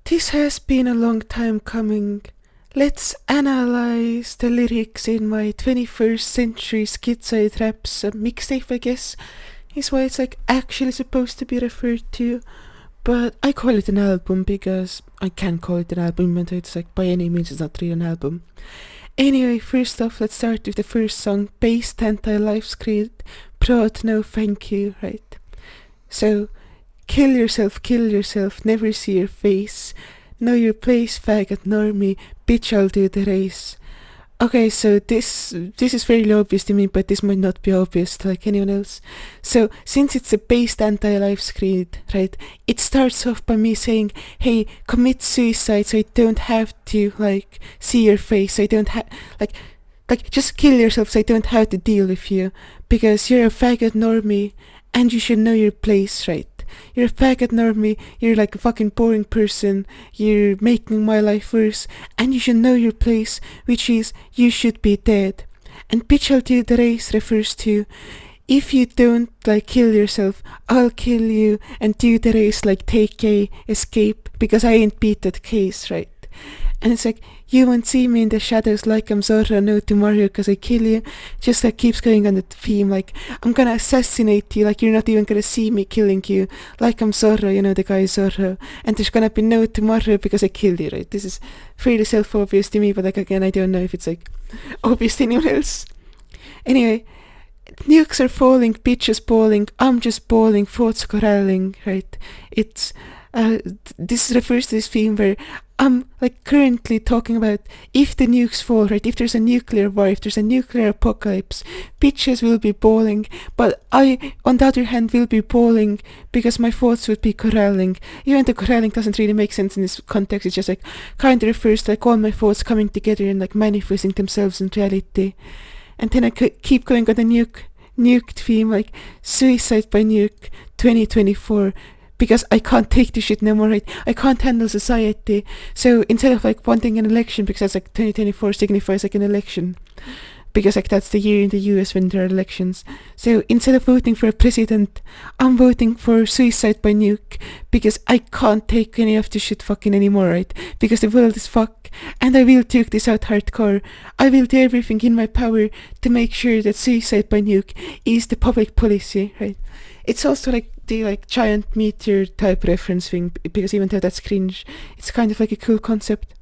This has been a long time coming. Let's analyze the lyrics in my 21st Century Schizoid Raps mixtape, I guess, is what it's like actually supposed to be referred to. But I call it an album because I can't call it an album, even though it's like by any means it's not really an album. Anyway, first off, let's start with the first song, Based Anti-Life's Creed, Proud No Thank You, right? So, kill yourself, never see your face. Know your place, faggot normie, bitch, I'll do the race. Okay, so this is fairly obvious to me, but this might not be obvious to like anyone else. So, since it's a based anti-life's creed, right, it starts off by me saying, hey, commit suicide so I don't have to, like, see your face, so I don't have, like, just kill yourself so I don't have to deal with you, because you're a faggot normie, and you should know your place, right? You're a faggot normie, you're like a fucking boring person, you're making my life worse, and you should know your place, which is, you should be dead. And bitch, I'll do the race refers to, if you don't, like, kill yourself, I'll kill you and do the race, like, take a escape, because I ain't beat that case, right? And it's like, you won't see me in the shadows like I'm Zorro, no tomorrow, cause I kill you. Just like keeps going on the theme, like, I'm gonna assassinate you, like you're not even gonna see me killing you, like I'm Zorro, you know, the guy Zorro. And there's gonna be no tomorrow because I killed you, right? This is fairly self-obvious to me, but like again, I don't know if it's like obvious to anyone else. Anyway, nukes are falling, bitches bawling, I'm just bawling, thoughts corralling, right? It's, this refers to this theme where I'm like currently talking about if the nukes fall, right? If there's a nuclear war, if there's a nuclear apocalypse, bitches will be bawling, but I, on the other hand, will be bawling because my thoughts would be corralling. Even though corralling doesn't really make sense in this context, it's just like kind of refers to like all my thoughts coming together and like manifesting themselves in reality. And then I keep going on the nuked theme, like suicide by nuke 2024. Because I can't take this shit no more, right? I can't handle society. So instead of like wanting an election, because that's like 2024 signifies like an election, because like that's the year in the US when there are elections. So instead of voting for a president, I'm voting for suicide by nuke, because I can't take any of this shit fucking anymore, right? Because the world is fuck, and I will take this out hardcore. I will do everything in my power to make sure that suicide by nuke is the public policy, right? It's also like the like giant meteor type reference thing, because even though that's cringe, it's kind of like a cool concept.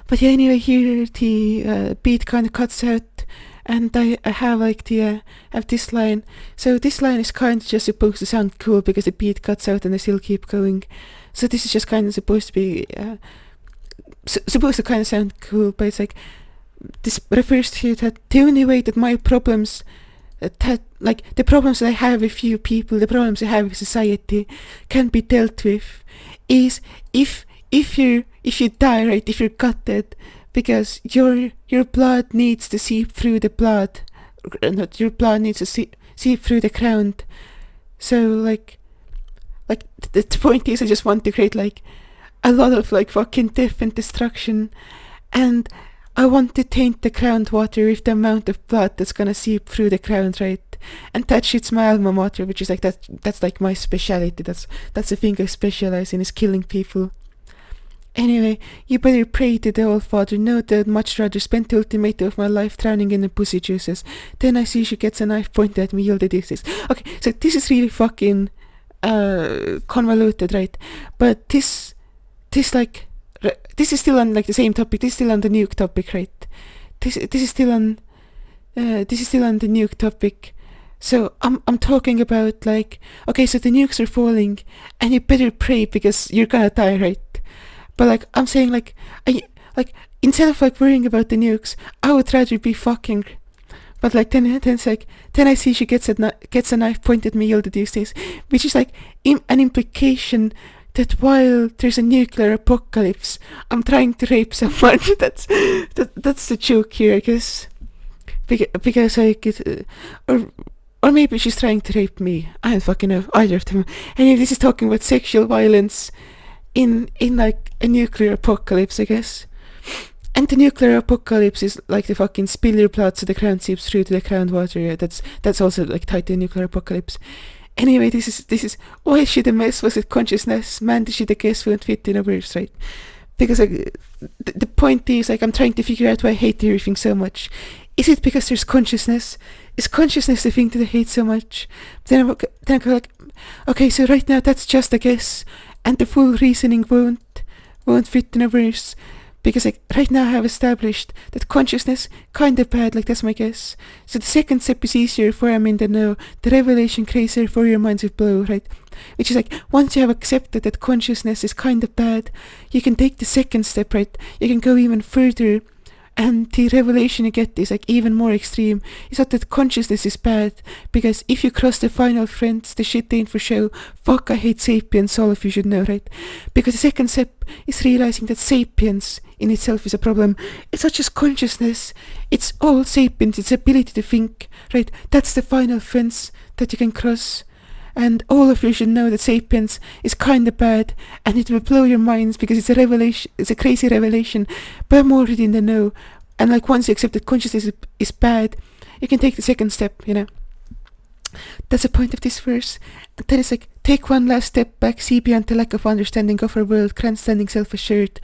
But yeah, anyway, here the beat kind of cuts out, and I have like the have this line. So this line is kind of just supposed to sound cool because the beat cuts out and I still keep going. So this is just kind of supposed to be supposed to kind of sound cool, but it's like this refers to that the only way that my problems. That like the problems that I have with you people, the problems I have with society can be dealt with is if you die, right, if you're gutted, because your blood needs to seep through the blood, not your blood needs to seep through the ground. So like the point is, I just want to create like a lot of like fucking death and destruction, and I want to taint the groundwater with the amount of blood that's gonna seep through the ground, right? And that shit's my alma mater, which is like that's like my speciality. That's the thing I specialize in, is killing people. Anyway, you better pray to the All-Father. No, that I'd much rather spend the ultimate of my life drowning in the pussy juices. Then I see she gets a knife pointed at me, you'll do this. Okay, so this is really fucking convoluted, right? But this like. This is still on like the same topic. This is still on the nuke topic, right? This is still on the nuke topic. So I'm talking about like, okay, so the nukes are falling, and you better pray because you're gonna die, right? But like I'm saying, like instead of like worrying about the nukes, I would rather be fucking. But like then it's like then I see she gets a knife pointed at me, you'll do these days, which is like an implication that while there's a nuclear apocalypse, I'm trying to rape someone. That's the joke here, I guess. Because I get, or maybe she's trying to rape me. I don't fucking know, either of them. Anyway, this is talking about sexual violence in like a nuclear apocalypse, I guess. And the nuclear apocalypse is like the fucking spill your blood so the ground seeps through to the groundwater. That's also like tied to the nuclear apocalypse. Anyway, this is why she the mess was it consciousness? Man, the shit I guess won't fit in a verse, right? Because like the point is like I'm trying to figure out why I hate everything so much. Is it because there's consciousness? Is consciousness the thing that I hate so much? Then I go like, okay, so right now that's just a guess, and the full reasoning won't fit in a verse. Because like right now I have established that consciousness kind of bad, like that's my guess. So the second step is easier for I'm in the know. The revelation crazier for your minds will blow, right? Which is like once you have accepted that consciousness is kind of bad, you can take the second step, right? You can go even further. And the revelation you get is like even more extreme. It's not that consciousness is bad, because if you cross the final fence, the shit ain't for show. Fuck, I hate sapiens, all of you should know, right? Because the second step is realizing that sapiens in itself is a problem. It's not just consciousness, it's all sapiens, it's ability to think, right? That's the final fence that you can cross. And all of you should know that sapiens is kinda bad, and it will blow your minds because it's a revelation, it's a crazy revelation, but I'm already in the know. And like once you accept that consciousness is bad, you can take the second step, you know. That's the point of this verse. And then it's like, take one last step back, see beyond the lack of understanding of our world, grandstanding self-assured,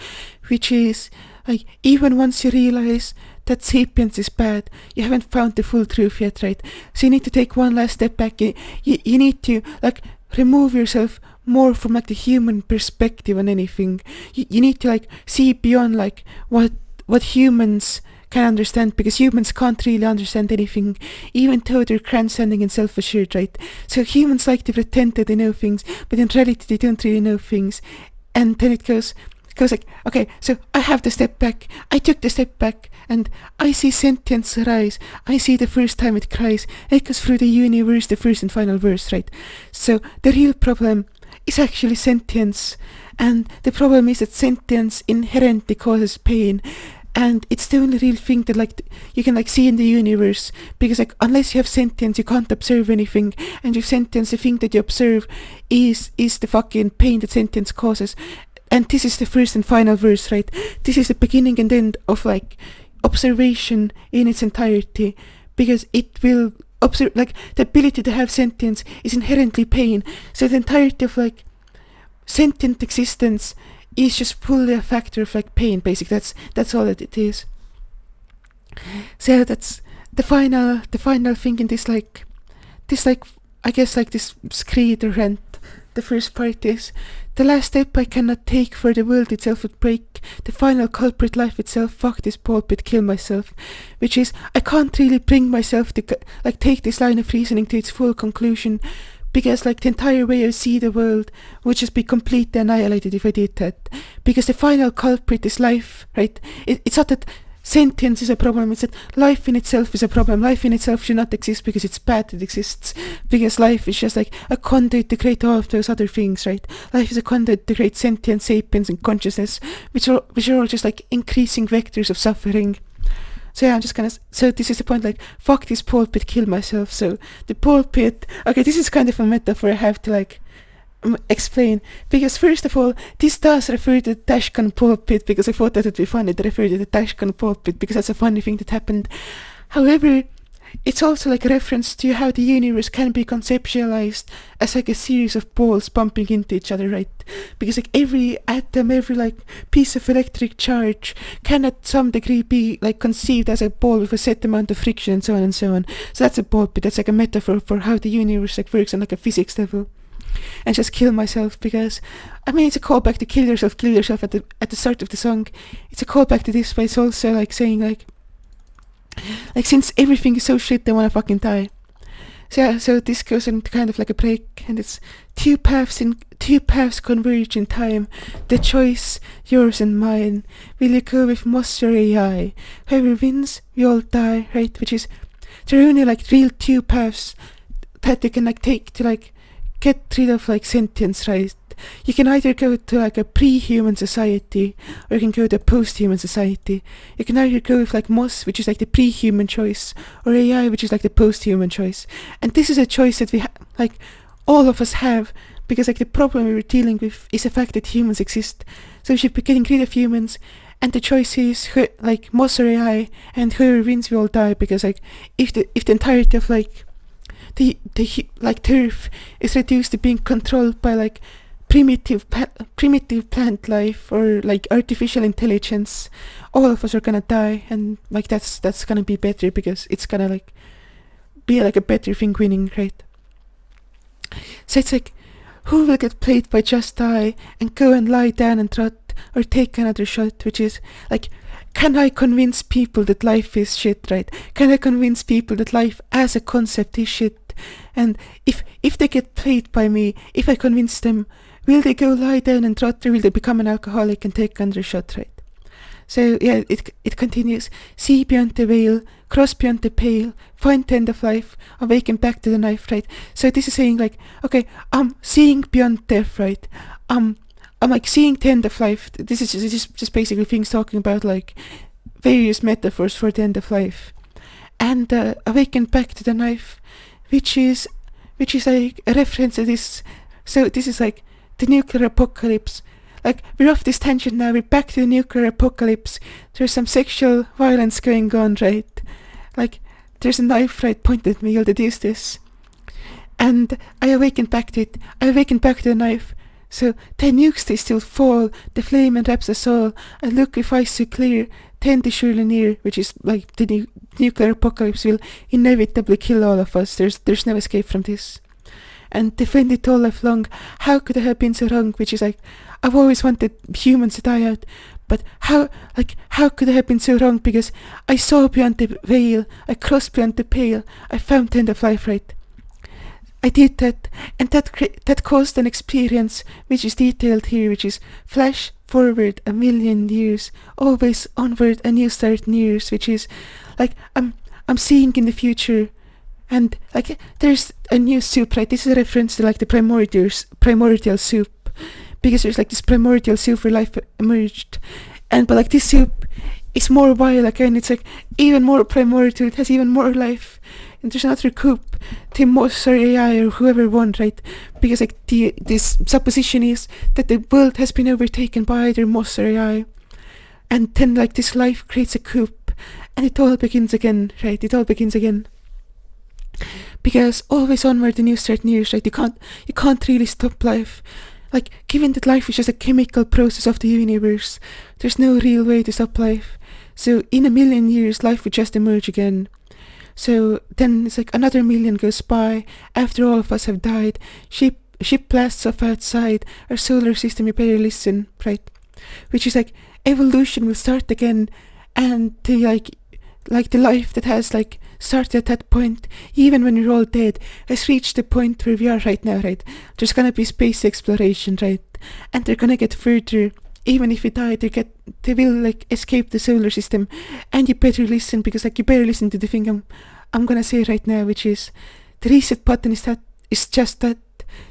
which is like even once you realize that sapiens is bad, you haven't found the full truth yet, right? So you need to take one last step back. You need to like remove yourself more from like the human perspective on anything. You need to like see beyond like what humans can understand, because humans can't really understand anything, even though they're grandstanding and self-assured, right? So humans like to pretend that they know things, but in reality they don't really know things. And then it goes like, okay, so I have to step back. I took the step back, and I see sentience arise. I see the first time it cries, echoes through the universe, the first and final verse, right? So the real problem is actually sentience, and the problem is that sentience inherently causes pain. And it's the only real thing that like you can like see in the universe, because like unless you have sentience you can't observe anything, and with sentience the thing that you observe is the fucking pain that sentience causes. And this is the first and final verse, right? This is the beginning and end of like observation in its entirety, because it will observe, like the ability to have sentience is inherently pain. So the entirety of like sentient existence is just fully a factor of like pain, basically. That's all that it is. So that's the final thing in this I guess like this screed or rant. The first part is, the last step I cannot take, for the world itself would break. The final culprit, life itself, fuck this pulpit, kill myself. Which is, I can't really bring myself to like take this line of reasoning to its full conclusion, because like the entire way I see the world would just be completely annihilated if I did that. Because the final culprit is life, right? It's not that sentience is a problem, it's that life in itself is a problem. Life in itself should not exist because it's bad that it exists, because life is just like a conduit to create all of those other things, right? Life is a conduit to create sentience, sapiens and consciousness, which are all just like increasing vectors of suffering. So yeah, I'm just gonna, so this is the point, like, fuck this pulpit, kill myself. So the pulpit, okay, this is kind of a metaphor I have to like explain, because first of all, this does refer to the Tashkent pulpit, because I thought that would be funny to refer to the Tashkent pulpit, because that's a funny thing that happened. However, it's also like a reference to how the universe can be conceptualized as like a series of balls bumping into each other, right? Because like every atom, every like piece of electric charge can at some degree be like conceived as a ball with a set amount of friction and so on and so on. So that's a pulpit. That's like a metaphor for how the universe like works on like a physics level. And just kill myself, because I mean it's a callback to kill yourself at the start of the song. It's a callback to this, but it's also like saying like since everything is so shit, I wanna fucking die. So yeah, so this goes into kind of like a break, and it's two paths converge in time. The choice, yours and mine. Will you go with Moss or AI? Whoever wins, we all die, right? Which is, there are only like real two paths that you can like take to like get rid of like sentience, right? You can either go to like a pre-human society, or you can go to a post-human society. You can either go with like Moss, which is like the pre-human choice, or AI, which is like the post-human choice. And this is a choice that we like all of us have, because like the problem we were dealing with is the fact that humans exist. So we should be getting rid of humans, and the choice is like Moss or AI, and whoever wins we all die, because like if the entirety of like like the earth is reduced to being controlled by like primitive plant life or like artificial intelligence, all of us are gonna die, and like that's gonna be better because it's gonna like be like a better thing winning, right? So it's like, who will get played by just die and go and lie down and trot or take another shot, which is like, can I convince people that life is shit, right? Can I convince people that life as a concept is shit? And if they get played by me, if I convince them, will they go lie down and trot, or will they become an alcoholic and take another shot, right? So yeah, it continues. See beyond the veil, cross beyond the pale, find the end of life, awaken back to the knife, right? So this is saying like, okay, I'm seeing beyond death, right? I'm like seeing the end of life. This is just basically things talking about like various metaphors for the end of life, and awaken back to the knife, which is like a reference to this. So this is like the nuclear apocalypse. Like, we're off this tangent now, we're back to the nuclear apocalypse. There's some sexual violence going on, right? Like, there's a knife right pointed at me, you'll deduce this. And I awaken back to it, I awaken back to the knife. So, the nukes they still fall, the flame enwraps us all, and look if I so clear, tend is surely near, which is like the nuclear apocalypse will inevitably kill all of us, there's no escape from this. And defend it all life long, how could I have been so wrong, which is like, I've always wanted humans to die out, but how could I have been so wrong, because I saw beyond the veil, I crossed beyond the pale, I found the end of life, right? I did that, and that caused an experience which is detailed here, which is flash forward 1,000,000 years, always onward a new start nears, which is like, I'm seeing in the future. And like, there's a new soup, right? This is a reference to like the primordial soup, because there's like this primordial soup where life emerged, but like this soup is more wild, like, and it's like even more primordial. It has even more life, and there's another coup, the Moss or AI or whoever won, right? Because like this supposition is that the world has been overtaken by either Moss or AI, and then like this life creates a coup, and it all begins again, right? It all begins again. Because always onward the new start nears, right? You can't really stop life. Like, given that life is just a chemical process of the universe, there's no real way to stop life. So in 1,000,000 years, life would just emerge again. So then it's like another 1,000,000 goes by, after all of us have died, ship blasts off outside, our solar system, you better listen, right? Which is like, evolution will start again, and the like the life that has like started at that point, even when we're all dead, has reached the point where we are right now, right? There's gonna be space exploration, right? And they're gonna get further. Even if we die, they will like escape the solar system. And you better listen, because like you better listen to the thing I'm gonna say right now, which is the reset button is just that.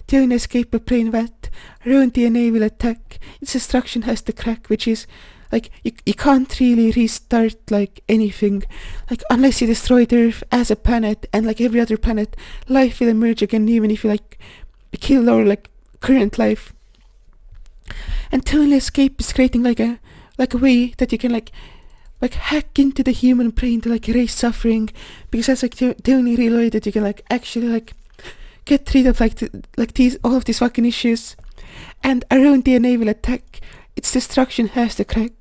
The only escape of plain wet, our own DNA will attack, its destruction has to crack, which is like, you can't really restart like anything, like unless you destroy the Earth as a planet, and like every other planet, life will emerge again, even if you like kill our like current life. And the only escape is creating like a way that you can like hack into the human brain to like erase suffering, because that's like the only real way that you can like actually like get rid of all of these fucking issues. And our own DNA will attack, its destruction has to crack.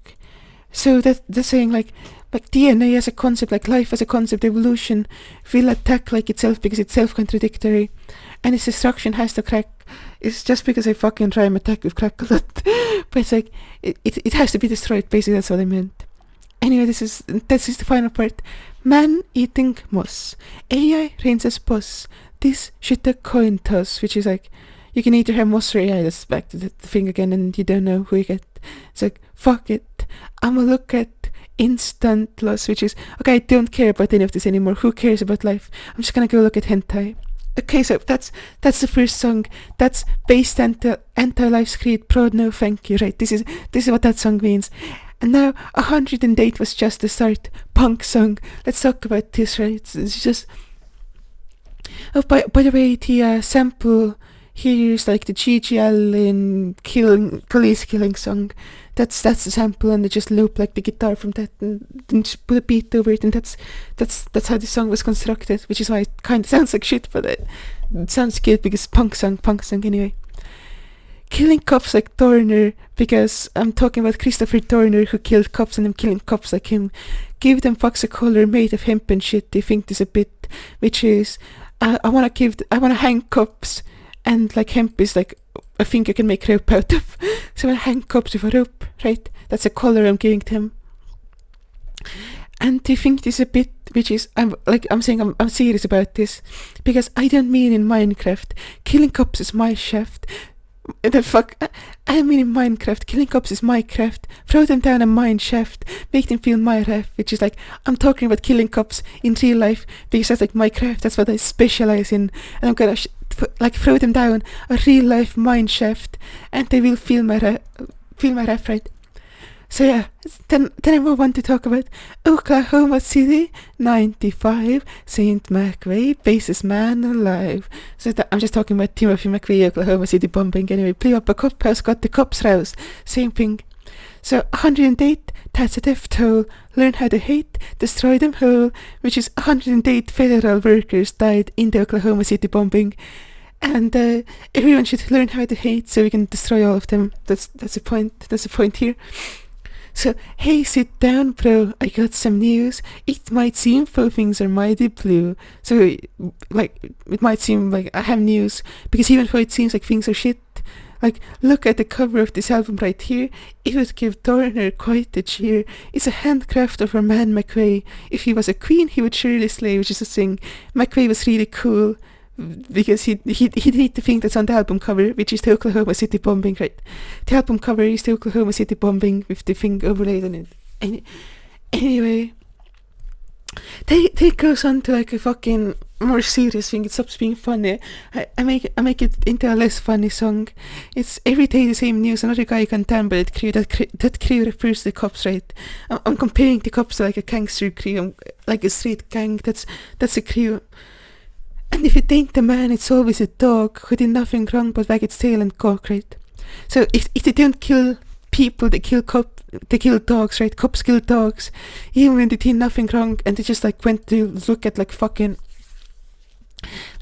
So that's saying like DNA as a concept, like life as a concept, evolution will attack like itself, because it's self-contradictory, and its destruction has to crack. It's just because I fucking rhyme attack with crack a lot, but it's like it has to be destroyed. Basically, that's what I meant. Anyway, this is the final part. Man eating moss, AI reigns as boss. This should the coin toss, which is like, you can either have moss or AI. That's back to the thing again, and you don't know who you get. It's like, fuck it, I'ma look at instant loss, which is, okay, I don't care about any of this anymore. Who cares about life? I'm just gonna go look at hentai. Okay, so that's the first song. That's based anti-life creed, proud no thank you, right? This is what that song means. And now 108 was just the start. Punk song. Let's talk about this, right? It's just, oh, by the way, the sample here's like the Gigi Allen police killing song. That's the sample, and they just loop like the guitar from that, and then just put a beat over it, and that's how the song was constructed, which is why it kind of sounds like shit, but it sounds good because punk song anyway. Killing cops like Turner, because I'm talking about Christopher Turner, who killed cops, and I'm killing cops like him. Give them fucks a collar made of hemp and shit. They think there's a bit, which is I wanna hang cops, and like hemp is like a thing you can make rope out of. So I wanna hang cops with a rope, right? That's a collar I'm giving to him. And they think there's a bit, which is I'm saying I'm serious about this, because I don't mean in Minecraft. Killing cops is my shaft. The fuck? I mean in Minecraft, killing cops is my craft. Throw them down a mine shaft, make them feel my wrath, which is like, I'm talking about killing cops in real life, because that's like my craft, that's what I specialize in, and I'm gonna throw them down a real life mine shaft, and they will feel my wrath, right? So yeah, then I move on to talk about Oklahoma City, 95, St. McVeigh, bassest man alive. So I'm just talking about Timothy McVeigh, Oklahoma City bombing. Anyway, blew up a cop house, got the cops roused. Same thing. So 108, that's a death toll. Learn how to hate, destroy them whole, which is 108 federal workers died in the Oklahoma City bombing. And everyone should learn how to hate so we can destroy all of them. That's the point. That's the point here. So, hey, sit down, bro, I got some news. It might seem both things are mighty blue. So, like, it might seem like I have news, because even though it seems like things are shit, like, look at the cover of this album right here. It would give Turner quite a cheer. It's a handcraft of our man McVeigh. If he was a queen, he would surely slay, which is a thing. McVeigh was really cool, because he did the thing that's on the album cover, which is the Oklahoma City bombing, right? The album cover is the Oklahoma City bombing with the thing overlaid on it. Anyway, they goes on to like a fucking more serious thing. It stops being funny. I make it into a less funny song. It's every day the same news. Another guy gone down by that crew. That crew refers to the cops, right? I'm comparing the cops to like a gangster crew, like a street gang. That's a crew. And if it ain't the man, it's always a dog who did nothing wrong but wag its tail and gawk, right? So if they don't kill people, they kill dogs, right? Cops kill dogs, even when they did nothing wrong, and they just like went to look at like fucking,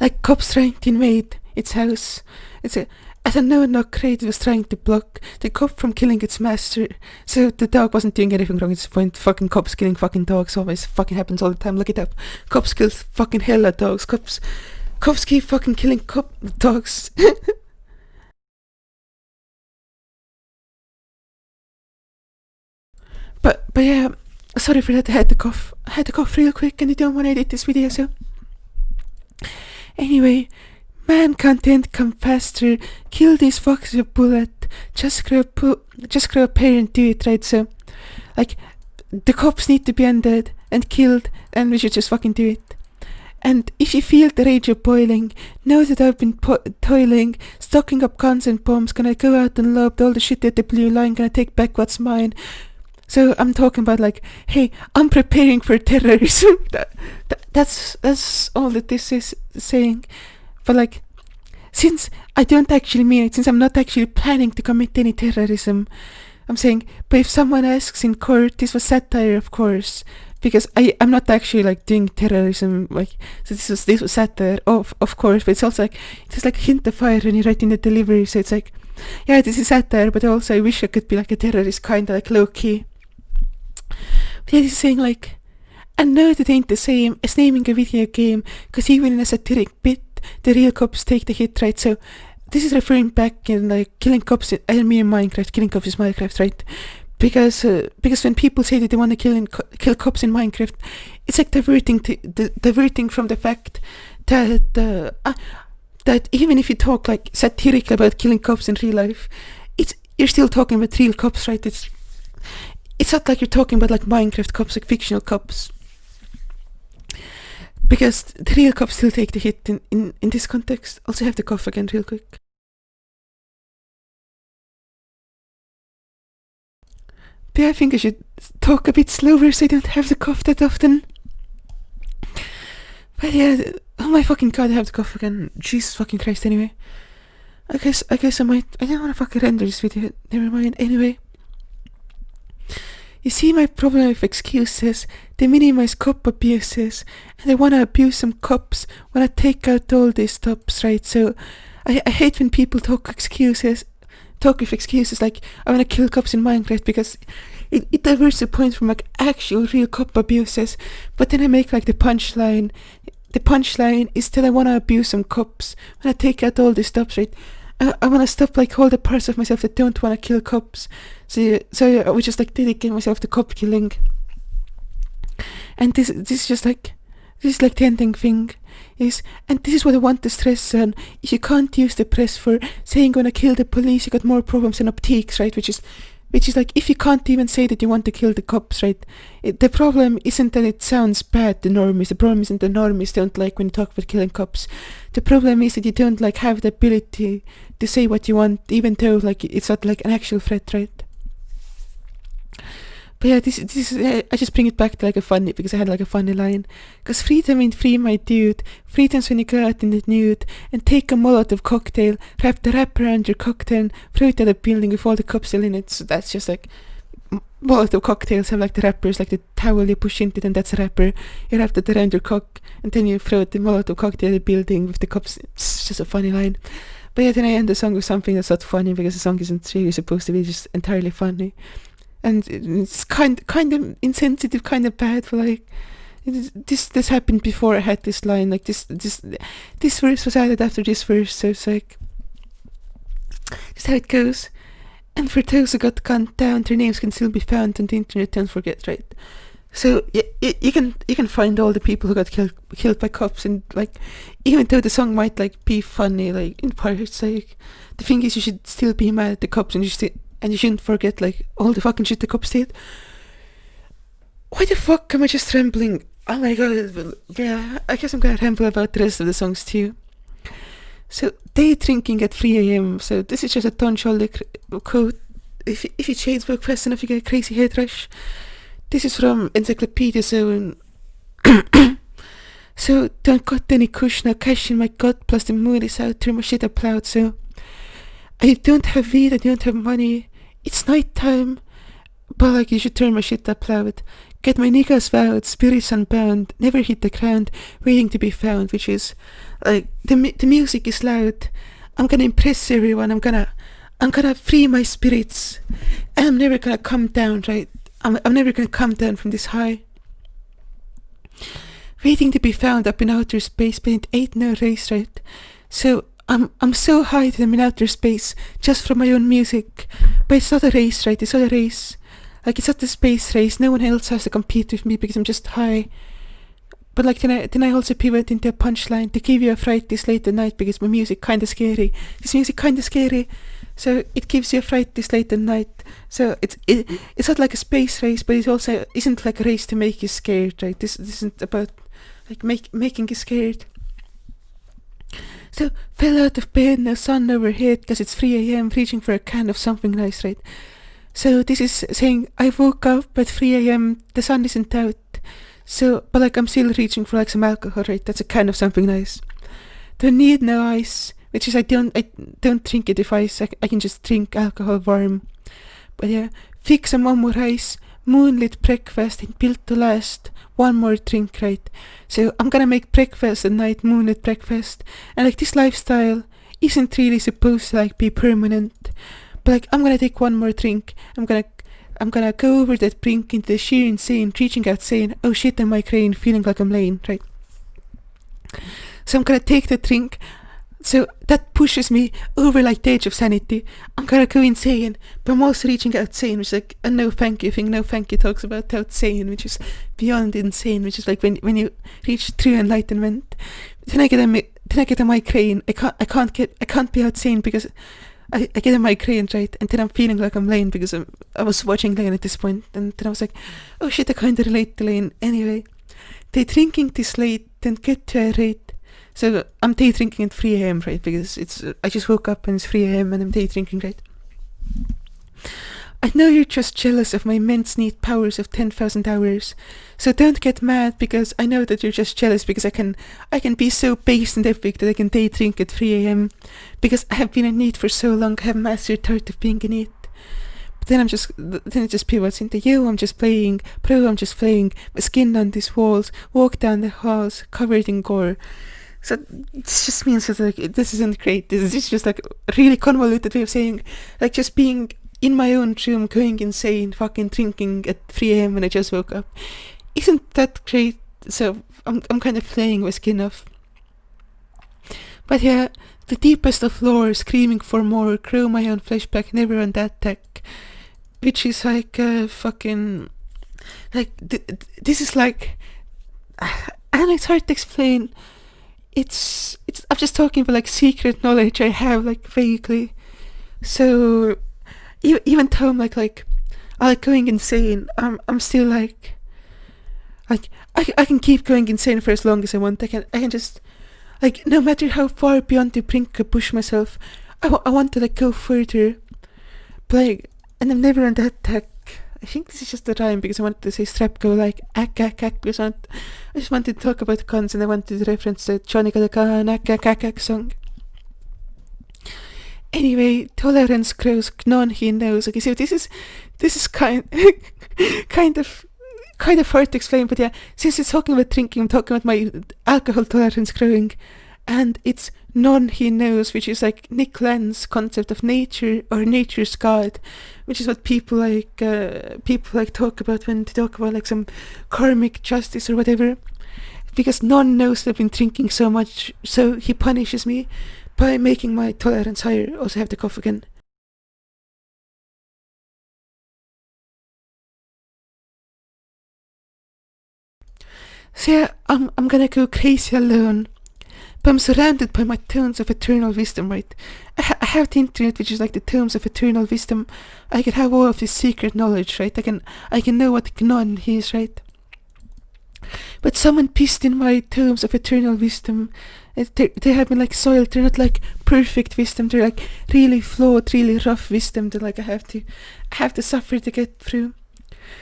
like cops trying to invade its house. As a no-knock crate was trying to block the cop from killing its master. So the dog wasn't doing anything wrong. It's point fucking cops killing fucking dogs. Always fucking happens all the time. Look it up. Cops kill fucking hella dogs. Cops keep fucking killing dogs. But yeah, sorry for that. I had to cough real quick, and I don't want to edit this video. So anyway. Man content come faster, kill these fucks with a bullet, just grow a pair and do it, right? So, like, the cops need to be undead and killed, and we should just fucking do it. And if you feel the rage of boiling, know that I've been toiling, stocking up guns and bombs, gonna go out and lob all the shit at the blue line, gonna take back what's mine. So I'm talking about like, hey, I'm preparing for terrorism. That's all that this is saying. But like, since I don't actually mean it, since I'm not actually planning to commit any terrorism, I'm saying, but if someone asks in court, this was satire, of course, because I'm not actually like doing terrorism, like, so this was satire, of course, but it's also like, it's like a hint of fire when you write in the delivery, so it's like, yeah, this is satire, but also I wish I could be like a terrorist, kinda like low-key. But yeah, he's saying like, I know that ain't the same as naming a video game, because even in a satiric bit, the real cops take the hit, right? So this is referring back in like killing cops. I mean in Minecraft, killing cops is Minecraft, right? Because when people say that they want to kill cops in Minecraft, it's like diverting from the fact that even if you talk like satiric about killing cops in real life, you're still talking about real cops, right? It's not like you're talking about like Minecraft cops, like fictional cops. Because the real cops still take the hit in this context. Also have the cough again real quick. But I think I should talk a bit slower so I don't have the cough that often. But yeah, oh my fucking god, I have the cough again. Jesus fucking Christ, anyway. I might. I don't want to fucking render this video. Never mind. Anyway, you see my problem with excuses. They minimize cop abuses, and I want to abuse some cops when I take out all these stops, right? So, I hate when people talk with excuses like I want to kill cops in Minecraft, because it diverts the point from like actual real cop abuses. But then I make like the punchline. The punchline is that I want to abuse some cops when I take out all the stops, right? I want to stop like all the parts of myself that don't want to kill cops. So I would just like dedicate myself to cop killing. And this is like the ending thing is, and this is what I want to stress on. If you can't use the press for saying gonna kill the police, you got more problems than optiques, right? Which is like, if you can't even say that you want to kill the cops, right? The problem isn't that it sounds bad, the normies. The problem isn't the normies don't like when you talk about killing cops. The problem is that you don't like have the ability to say what you want, even though like it's not like an actual threat, right? But yeah, this is I just bring it back to like a funny, because I had like a funny line. Because freedom ain't free, my dude. Freedom's when you go out in the nude and take a Molotov cocktail, wrap the wrap around your cocktail, and throw it at a building with all the cops still in it. So that's just like, Molotov cocktails have like the wrappers, like the towel you push into it, and that's a wrapper. You wrap that around your cock, and then you throw the Molotov cocktail at the building with the cops. It's just a funny line. But yeah, then I end the song with something that's not funny, because the song isn't really supposed to be just entirely funny. And it's kind of insensitive, kind of bad, but like this happened before I had this line. Like this verse was added after this verse, so it's like just how it goes. And for those who got gunned down, their names can still be found on the internet. Don't forget, right? So you can find all the people who got killed by cops, and like, even though the song might like be funny, like in parts, like the thing is you should still be mad at the cops, and you shouldn't forget like all the fucking shit the cops did. Why the fuck am I just rambling? Oh my god. Yeah, I guess I'm gonna ramble about the rest of the songs too. So, day drinking at 3 a.m. So this is just a Don Scholder quote. If you change book fast enough, you get a crazy head rush. This is from Encyclopedia Zone. So, don't got any kush, now cash in my gut, plus the moon is out, turn my shit up loud. So, I don't have weed, I don't have money. It's night time, but like, you should turn my shit up loud. Get my niggas vowed, spirits unbound, never hit the ground, waiting to be found. Which is like, the music is loud. I'm gonna impress everyone. I'm gonna free my spirits. I'm never gonna come down, right? I'm never gonna come down from this high. Waiting to be found up in outer space, but it ain't no race, right? So I'm so high that I'm in outer space just from my own music. But it's not a race, right? It's not a race. Like, it's not a space race. No one else has to compete with me because I'm just high. But like, then I also pivot into a punchline to give you a fright this late at night, because my music kinda scary. This music kinda scary. So it gives you a fright this late at night. So it's not like a space race, but it also isn't like a race to make you scared, right? This isn't about like making you scared. So, fell out of bed, no sun overhead, cause it's 3 a.m, reaching for a can of something nice, right? So this is saying, I woke up at 3 a.m, the sun isn't out. So, but like, I'm still reaching for like some alcohol, right? That's a can of something nice. Don't need no ice, which is I don't drink it with ice, I can just drink alcohol warm. But yeah, fix some one more ice, moonlit breakfast and built to last. One more drink, right? So I'm gonna make breakfast at night, moonlit breakfast. And like, this lifestyle isn't really supposed to like be permanent. But like, I'm gonna take one more drink. I'm gonna go over that brink into the sheer insane, reaching out saying, oh shit, I'm migraine, feeling like I'm lame, right? So I'm gonna take the drink. So that pushes me over like the edge of sanity. I'm gonna go insane, but I'm also reaching out sane, which is like a no thank you thing. No thank you talks about out sane, which is beyond insane, which is like when you reach true enlightenment. Then I get a migraine. I can't be out sane because I get a migraine, right? And then I'm feeling like I'm Lane because I was watching Lane at this point, and then I was like, oh shit, I kinda relate to Lane. Anyway, they drinking this late, then get to a rate. So I'm day drinking at 3 a.m, right? Because I just woke up and it's 3 a.m and I'm day drinking, right? I know you're just jealous of my immense neat powers of 10,000 hours, so don't get mad because I know that you're just jealous because I can be so base and epic that I can day drink at 3 a.m. because I have been a NEET for so long, I have mastered the art of being a NEET. But then it just pivots into you, I'm just playing, bro, I'm just playing, my skin on these walls, walk down the halls, covered in gore. So this just means that like, this isn't great, this is just like a really convoluted way of saying, like just being in my own room, going insane, fucking drinking at 3 a.m. when I just woke up. Isn't that great? So I'm kind of playing my skin off. But yeah, the deepest of lore, screaming for more, grow my own flesh back, never on that tech. Which is like fucking... Like, this is like... And it's hard to explain. It's I'm just talking about like secret knowledge I have like vaguely. So... Even though I'm like I like going insane, I'm still like I can keep going insane for as long as I want. I can just like no matter how far beyond the brink I push myself, I want to like go further. But like, and I'm never on that tech. I think this is just the rhyme because I wanted to say strap go like ack because I just wanted to talk about guns and I wanted to reference the Johnny Got a Gun ack song. Anyway, tolerance grows, none he knows. Okay, so this is kind of hard to explain, but yeah, since it's talking about drinking, I'm talking about my alcohol tolerance growing, and it's none he knows, which is like Nick Land's concept of nature or nature's god, which is what people like talk about when they talk about like some karmic justice or whatever. Because none knows that I've been drinking so much, so he punishes me by making my tolerance higher. Also have to cough again. So yeah, I'm gonna go crazy alone. But I'm surrounded by my tomes of eternal wisdom, right? I have the internet, which is like the tomes of eternal wisdom. I can have all of this secret knowledge, right? I can know what Gnon is, right? But someone pissed in my tomes of eternal wisdom. They have been like soiled. They're not like perfect wisdom. They're like really flawed, really rough wisdom that like I have to suffer to get through.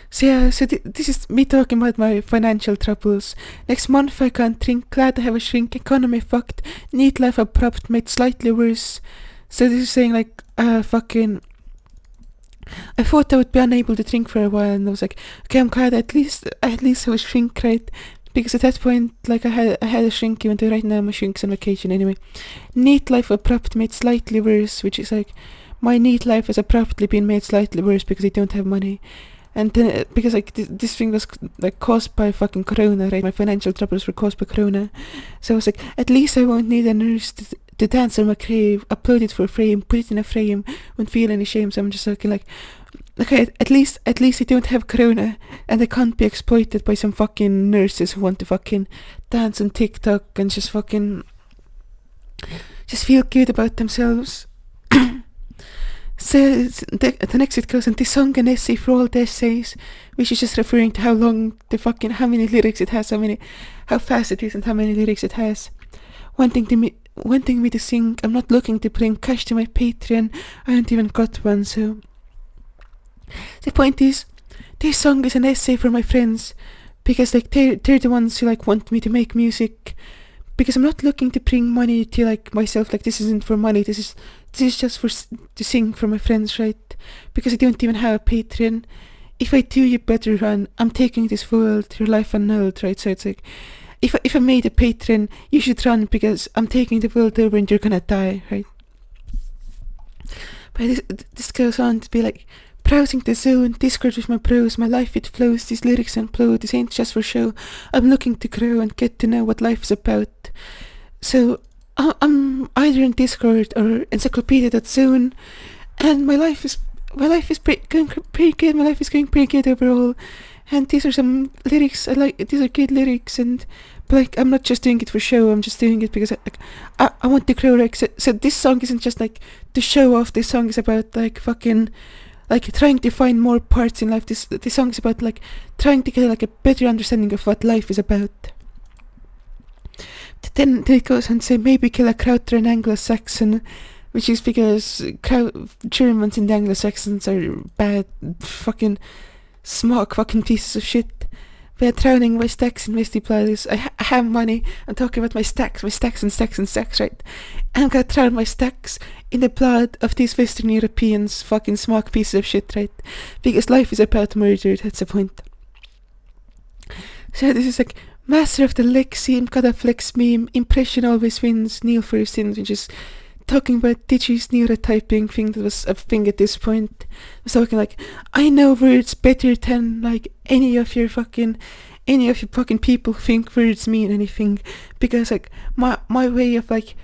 So yeah, this is me talking about my financial troubles. Next month I can't drink, glad I have a shrink, economy fucked, neat life abrupt, made slightly worse. So this is saying like, fucking... I thought I would be unable to drink for a while, and I was like, okay, I'm glad at least I have a shrink, right? Because at that point, like I had a shrink, even though right now my shrink's on vacation anyway. Neat life abrupt, made slightly worse, which is like, my neat life has abruptly been made slightly worse because I don't have money. And then, because like this thing was like caused by fucking corona, right? My financial troubles were caused by corona. So I was like, at least I won't need a nurse to dance on my grave, upload it for a frame, put it in a frame, won't feel any shame. So I'm just looking like, okay, at least I don't have corona, and I can't be exploited by some fucking nurses who want to fucking dance on TikTok and just fucking just feel good about themselves. So the next it goes, and this song an essay for all the essays, which is just referring to how long how many lyrics it has, how fast it is, and how many lyrics it has. Wanting me to sing, I'm not looking to bring cash to my Patreon, I haven't even got one, so... The point is, this song is an essay for my friends, because like they're the ones who like want me to make music, because I'm not looking to bring money to like myself, like this isn't for money, this is just to sing for my friends, right? Because I don't even have a Patreon. If I do, you better run. I'm taking this world, your life annulled, right? So it's like, if I made a Patreon, you should run because I'm taking the world over and you're gonna die, right? But this goes on to be like, browsing the zone, Discord with my bros, my life it flows, these lyrics implode, this ain't just for show, I'm looking to grow and get to know what life is about. So I'm either in Discord or encyclopedia.zone, and my life is going pretty good, my life is going pretty good overall, and these are some lyrics, these are good lyrics, and but like I'm not just doing it for show, I'm just doing it because I want to grow, like, so this song isn't just like to show off, this song is about like fucking like trying to find more parts in life. This song is about like trying to get like a better understanding of what life is about. Then it goes on to say, maybe kill a Crowther and Anglo-Saxon, which is because Germans and Anglo-Saxons are bad fucking smug fucking pieces of shit. They're drowning my stacks in misty blood. I have money. I'm talking about my stacks and stacks, right? I'm gonna drown my stacks in the blood of these Western Europeans, fucking smug pieces of shit, right? Because life is about murder, that's the point. So this is like Master of the Lexeme, gotta flex meme, impression always wins, kneel for your sins, which is talking about Digi's neurotyping thing that was a thing at this point. I was talking like, I know words better than like any of you fucking people think words mean anything, because like my way of like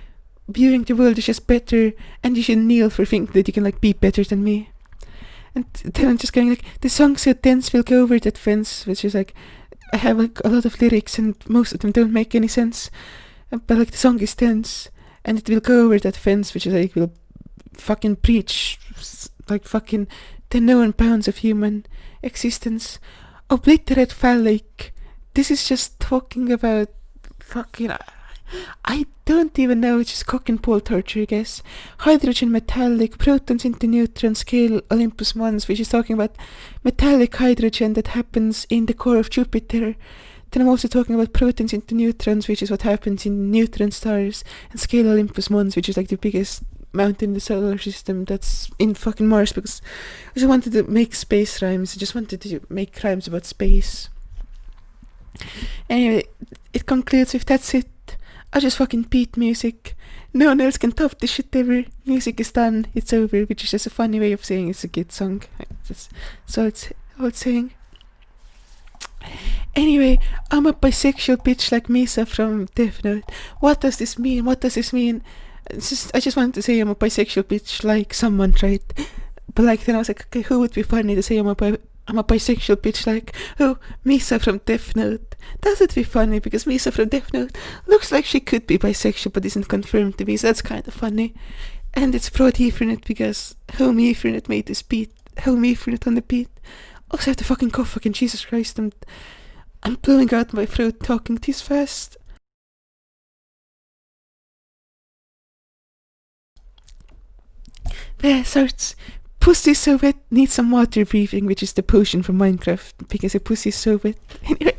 viewing the world is just better, and you should kneel for thinking that you can like be better than me. And then I'm just going like, the song's so dense we'll go over that fence, which is like, I have like a lot of lyrics and most of them don't make any sense, but like the song is dense and it will go over that fence, which is like will fucking preach like fucking the known bounds of human existence. Obliterate phallic. This is just talking about fucking I don't even know, it's just cock and ball torture, I guess. Hydrogen metallic, protons into neutron scale Olympus Mons, which is talking about metallic hydrogen that happens in the core of Jupiter. Then I'm also talking about protons into neutrons, which is what happens in neutron stars, and scale Olympus Mons, which is like the biggest mountain in the solar system that's in fucking Mars, because I just wanted to make space rhymes. I just wanted to make rhymes about space. Anyway, it concludes with that's it. I just fucking beat music. No one else can top this shit ever. Music is done. It's over, which is just a funny way of saying it's a good song. So it's all it's saying. Anyway, I'm a bisexual bitch like Misa from Death Note. What does this mean? I just wanted to say I'm a bisexual bitch like someone, right? But like then I was like, okay, who would be funny to say I'm a bisexual bitch like, oh, Misa from Death Note. That would be funny, because Misa from Death Note looks like she could be bisexual but isn't confirmed to be, so that's kind of funny. And it's Broad Ethernet, because Home Ethernet made this beat. Home Ethernet on the beat. Also I have to fucking cough, fucking Jesus Christ, I'm blowing out my throat talking this fast. There starts. Pussy so wet, needs some water breathing, which is the potion from Minecraft, because the pussy is so wet. Anyway,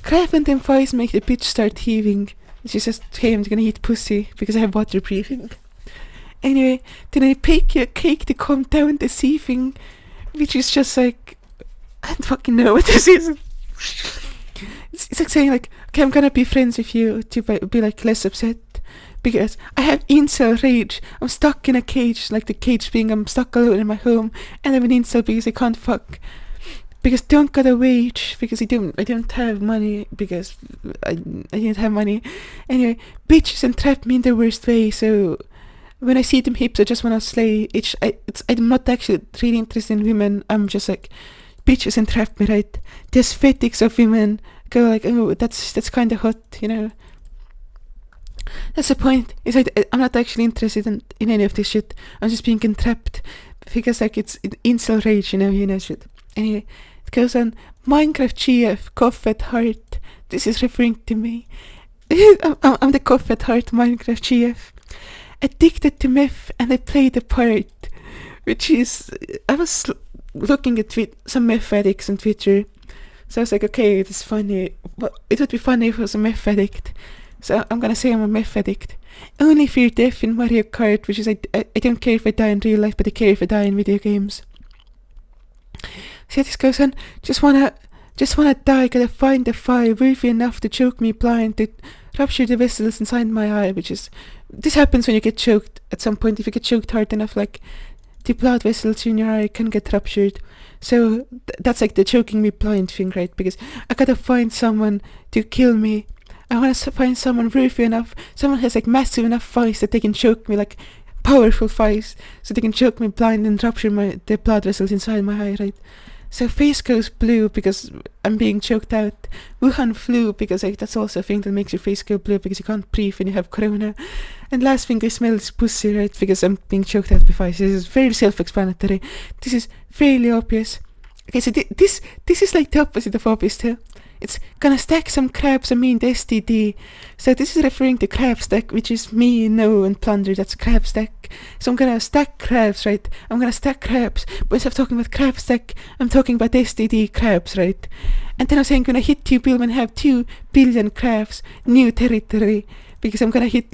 Crab and them thighs make the bitch start heaving, which is just, hey, I'm gonna eat pussy, because I have water breathing. Anyway, then I bake a cake to calm down the seething, which is just like, I don't fucking know what this is. It's like saying like, okay, I'm gonna be friends with you to be like less upset, because I have incel rage. I'm stuck in a cage, like the cage being I'm stuck alone in my home, and I'm an incel because I can't fuck. Because don't got a wage, because I don't have money, because I didn't have money. Anyway, bitches entrap me in the worst way, so when I see them hips I just wanna slay. I'm not actually really interested in women, I'm just like, bitches entrap me, right? The aesthetics of women go like, oh, that's kinda hot, you know. That's the point, is I'm not actually interested in any of this shit. I'm just being entrapped, because like it's incel rage, you know shit. Anyway, it goes on, Minecraft GF, cough at heart. This is referring to me. I'm the cough at heart Minecraft GF. Addicted to meth, and I play the part, which is, I was looking at some meth addicts on Twitter, so I was like, okay, it's funny, but it would be funny if I was a meth addict, so I'm gonna say I'm a meth addict. Only fear death in Mario Kart, which is I don't care if I die in real life, but I care if I die in video games. So this goes on, just wanna die, gotta find the fire worthy enough to choke me blind, to rupture the vessels inside my eye, which is, this happens when you get choked at some point. If you get choked hard enough, like, the blood vessels in your eye can get ruptured. So that's like the choking me blind thing, right? Because I gotta find someone to kill me. I wanna find someone worthy enough, someone has like massive enough thighs that they can choke me, like powerful thighs, so they can choke me blind and rupture the blood vessels inside my eye, right? So face goes blue because I'm being choked out. Wuhan flu, because like that's also a thing that makes your face go blue, because you can't breathe when you have corona. And last thing I smell is pussy, right? Because I'm being choked out before. So this is very self-explanatory. This is fairly obvious. Okay, so this is like the opposite of obvious too. it's gonna stack some crabs on me in the STD. So this is referring to crab stack, which is me, No, and Plunder. That's crab stack. So I'm gonna stack crabs, right? I'm gonna stack crabs. But instead of talking about crab stack, I'm talking about STD crabs, right? And then I'm saying I'm gonna hit 2 billion and have 2 billion crabs, new territory. Because I'm gonna hit,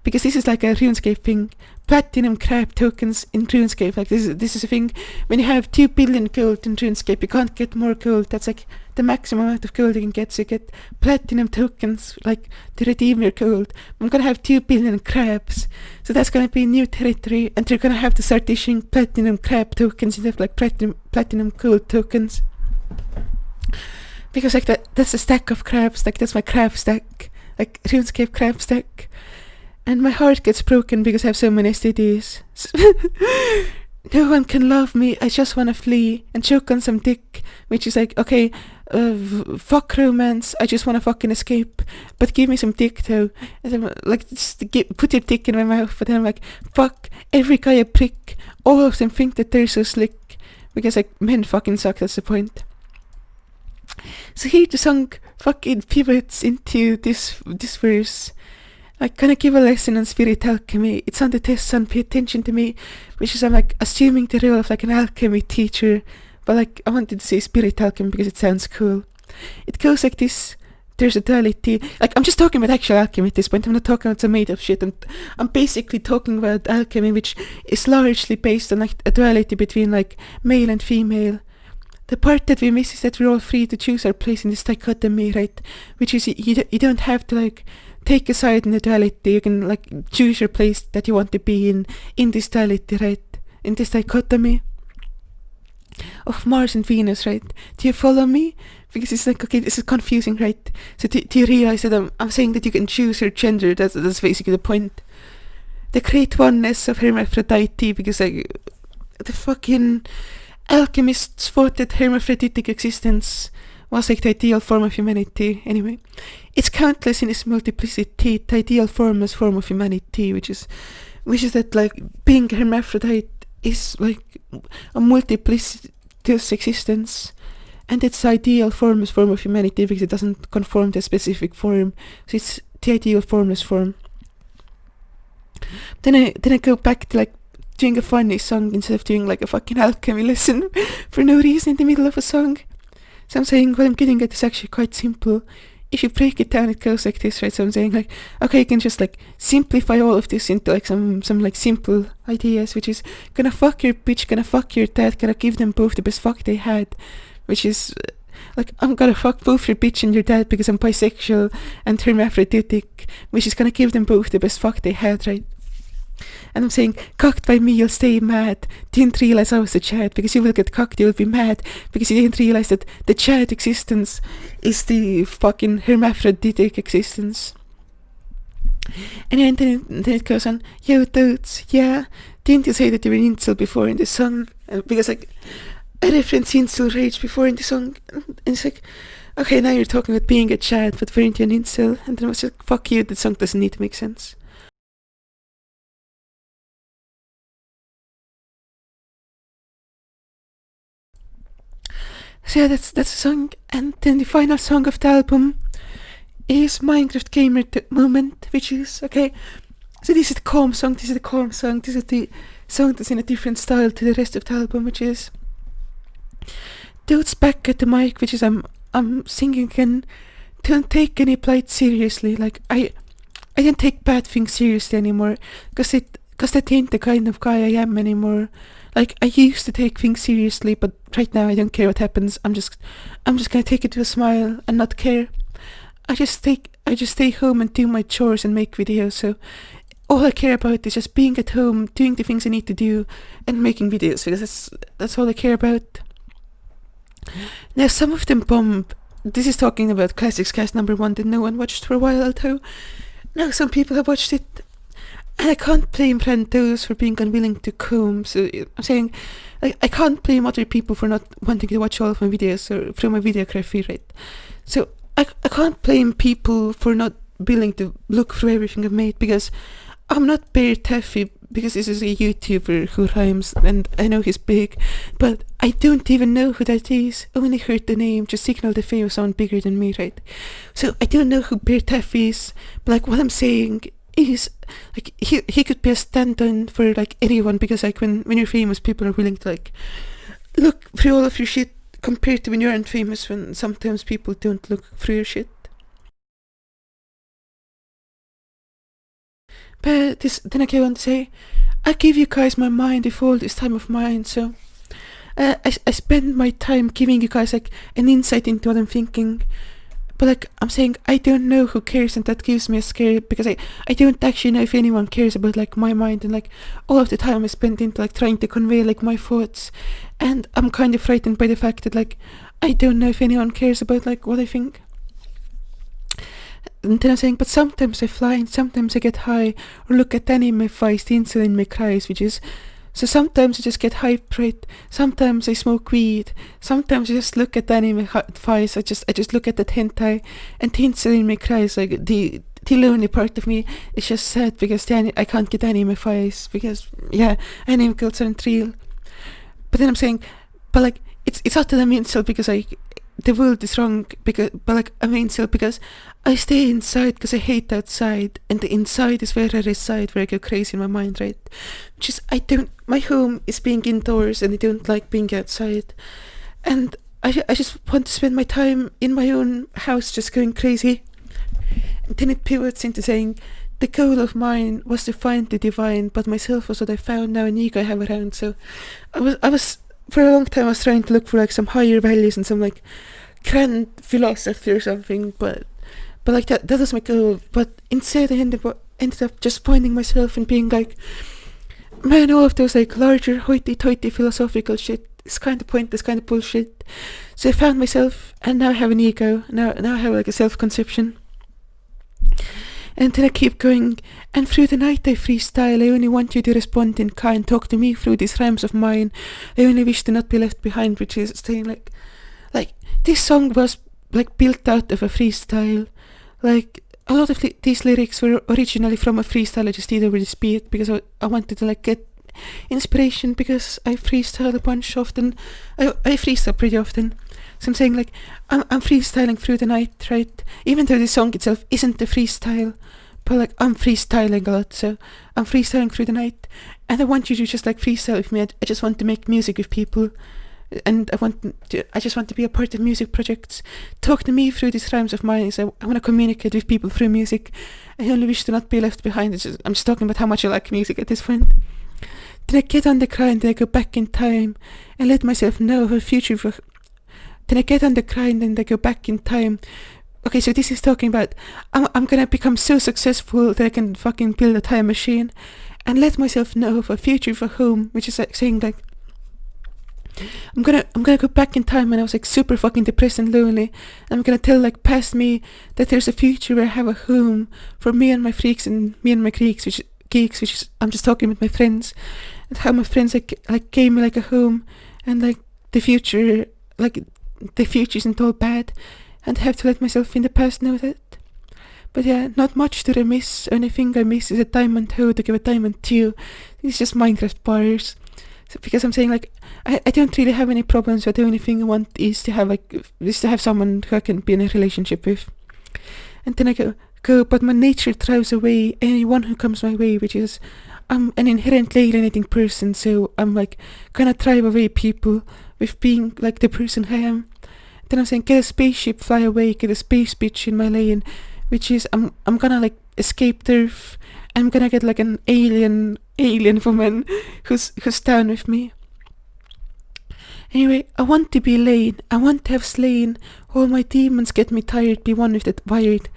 because this is like a RuneScape thing. Platinum crab tokens in RuneScape. Like this is a thing. When you have 2 billion gold in RuneScape, you can't get more gold. That's like the maximum amount of gold you can get. So you get platinum tokens, like to redeem your gold. I'm gonna have 2 billion crabs. So that's gonna be new territory, and they're gonna have to start issuing platinum crab tokens instead of like platinum gold tokens. Because like that's a stack of crabs. Like that's my crab stack. Like RuneScape crab stack. And my heart gets broken because I have so many STDs. No one can love me, I just wanna flee and choke on some dick. Which is like, okay, fuck romance, I just wanna fucking escape. But give me some dick though. And I'm like, put your dick in my mouth. But then I'm like, fuck, every guy a prick. All of them think that they're so slick. Because like, men fucking suck, that's the point. So here the song fucking pivots into this verse. Like, gonna give a lesson on spirit alchemy. It's on the test, son, pay attention to me. Which is, I'm like assuming the role of like an alchemy teacher. But like, I wanted to say spirit alchemy because it sounds cool. It goes like this. There's a duality. Like, I'm just talking about actual alchemy at this point. I'm not talking about some made up shit. I'm basically talking about alchemy, which is largely based on like a duality between like male and female. The part that we miss is that we're all free to choose our place in this dichotomy, right? Which is, you don't have to like take a side in the duality. You can like choose your place that you want to be in this duality, right? In this dichotomy of Mars and Venus, right? Do you follow me? Because it's like, okay, this is confusing, right? So do you realize that I'm saying that you can choose your gender? That's basically the point. The great oneness of hermaphrodite, because like the fucking alchemists thought that hermaphroditic existence was like the ideal form of humanity. Anyway, it's countless in its multiplicity. The ideal form of humanity, which is that like being hermaphrodite is like a multiplicitous existence, and it's the ideal formless form of humanity because it doesn't conform to a specific form. So it's the ideal formless form. Then I go back to like doing a funny song instead of doing like a fucking alchemy lesson for no reason in the middle of a song. So I'm saying what I'm getting at is actually quite simple. If you break it down, it goes like this, right? So I'm saying like, okay, you can just like simplify all of this into like some like simple ideas, which is gonna fuck your bitch, gonna fuck your dad, gonna give them both the best fuck they had, which is like, I'm gonna fuck both your bitch and your dad because I'm bisexual and hermaphroditic, which is gonna give them both the best fuck they had, right? And I'm saying, cocked by me, you'll stay mad. Didn't realize I was a Chad, because you will get cocked, you'll be mad, because you didn't realize that the Chad existence is the fucking hermaphroditic existence. And then it goes on, yo, Dotes, yeah, didn't you say that you were an incel before in the song? Because like, I referenced incel rage before in the song, and it's like, okay, now you're talking about being a Chad, but weren't you an incel? And then I was like, fuck you, the song doesn't need to make sense. So yeah, that's the song, and then the final song of the album is Minecraft Gamer Moment, which is, okay, so this is the calm song, this is the song that's in a different style to the rest of the album, which is Dude's back at the mic, which is I'm singing again, don't take any plight seriously, like, I don't take bad things seriously anymore, because that ain't the kind of guy I am anymore. Like, I used to take things seriously, but right now I don't care what happens. I'm just gonna take it with a smile and not care. I just stay home and do my chores and make videos, so all I care about is just being at home, doing the things I need to do, and making videos, because that's all I care about. Now, some of them bomb. This is talking about Classics Cast number 1 that no one watched for a while, although now some people have watched it. And I can't blame Brandos for being unwilling to comb, so I'm saying, I can't blame other people for not wanting to watch all of my videos or through my videography, right? So I can't blame people for not willing to look through everything I've made, because I'm not bare taffy because this is a YouTuber who rhymes, and I know he's big, but I don't even know who that is. I only heard the name, just signal the fame of someone bigger than me, right? So I don't know who Bear Taff is, but like what I'm saying is, like, he could be a stand-in for like anyone, because like when you're famous, people are willing to like look through all of your shit, compared to when you aren't famous, when sometimes people don't look through your shit. But then I go on to say, I give you guys my mind with all this time of mine, so I spend my time giving you guys like an insight into what I'm thinking. But like I'm saying, I don't know who cares, and that gives me a scare, because I don't actually know if anyone cares about like my mind, and like all of the time I spent into like trying to convey like my thoughts, and I'm kind of frightened by the fact that like I don't know if anyone cares about like what I think. And then I'm saying, but sometimes I fly, and sometimes I get high, or look at anime fights, the insulin in my cries, which is, so sometimes I just get hyped, right? Sometimes I smoke weed, sometimes I just look at anime fights, I just look at that hentai, and the insulin in my cries, like the lonely part of me is just sad, because I can't get anime fights, because yeah, anime girls aren't real. But then I'm saying, but like it's not that I'm incel because the world is wrong, but like I'm incel because I stay inside because I hate outside, and the inside is where I reside, where I go crazy in my mind, right? Just my home is being indoors, and I don't like being outside, and I just want to spend my time in my own house just going crazy. And then it pivots into saying, the goal of mine was to find the divine, but myself was what I found, now an ego I have around. So I was for a long time I was trying to look for like some higher values and some like grand philosophy or something, but like that was my goal. But instead I ended up just finding myself and being like, man, all of those like larger hoity-toity philosophical shit is kind of pointless, kind of bullshit. So I found myself, and now I have an ego, now I have like a self-conception. And then I keep going, and through the night I freestyle. I only want you to respond in kind, talk to me through these rhymes of mine. I only wish to not be left behind, which is saying like this song was like built out of a freestyle. Like a lot of these lyrics were originally from a freestyle I just did over this beat, because I wanted to like get inspiration, because I freestyle a bunch often. I freestyle pretty often. So I'm saying like I'm freestyling through the night, right? Even though the song itself isn't a freestyle, but like I'm freestyling a lot. So I'm freestyling through the night, and I want you to just like freestyle with me. I just want to make music with people, and I just want to be a part of music projects. Talk to me through these rhymes of mine. So I want to communicate with people through music. I only wish to not be left behind. I'm just talking about how much I like music at this point. Then I get on the grind, and I go back in time and let myself know her future. Then I get on the grind and I go back in time. Okay, so this is talking about I'm gonna become so successful that I can fucking build a time machine and let myself know of a future for home, which is like saying like I'm gonna go back in time when I was like super fucking depressed and lonely. I'm gonna tell like past me that there's a future where I have a home for me and my freaks and me and my geeks, which is I'm just talking with my friends, and how my friends like gave me like a home, and like the future isn't all bad, and I have to let myself in the past know that. But yeah, not much to remiss. Only thing I miss is a diamond hoe to give a diamond to you. It's just Minecraft bars. So, because I'm saying like I don't really have any problems, but the only thing I want is to have someone who I can be in a relationship with. And then I go, but my nature thrives away anyone who comes my way, which is I'm an inherently alienating person, so I'm like gonna drive away people with being like the person I am. Then I'm saying get a spaceship, fly away, get a space bitch in my lane, which is I'm gonna like escape Earth. I'm gonna get like an alien woman who's down with me. Anyway, I want to be lane. I want to have slain all my demons. Get me tired, be one with that wired,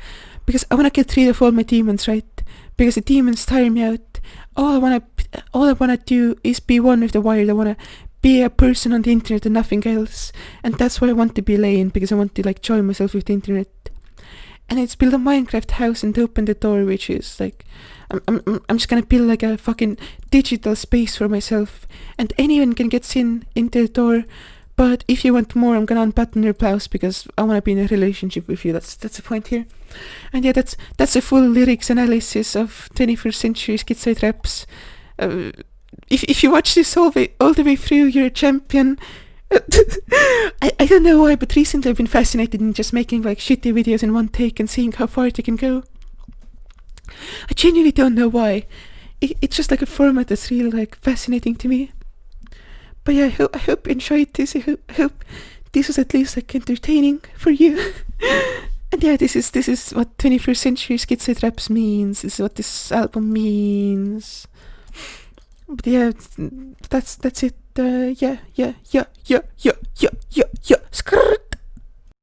because I wanna get rid of all my demons, right? Because the demons tire me out. All I wanna do is be one with the wired. I wanna be a person on the internet and nothing else, and that's why I want to be lane, because I want to like join myself with the internet. And it's build a Minecraft house and open the door, which is like I'm just gonna build like a fucking digital space for myself, and anyone can get into the door. But if you want more, I'm gonna unbutton your blouse because I wanna be in a relationship with you. That's the point here. And yeah, that's a full lyrics analysis of 21st Century Schizoid Raps. If you watch this all the way through, you're a champion. I don't know why, but recently I've been fascinated in just making like shitty videos in one take and seeing how far they can go. I genuinely don't know why. It's just like a format that's really like fascinating to me. But yeah, I hope you enjoyed this. I hope this was at least like entertaining for you. And yeah, this is what 21st Century Schizoid Raps means. This is what this album means. But yeah, that's it. Yeah. Skrrrt.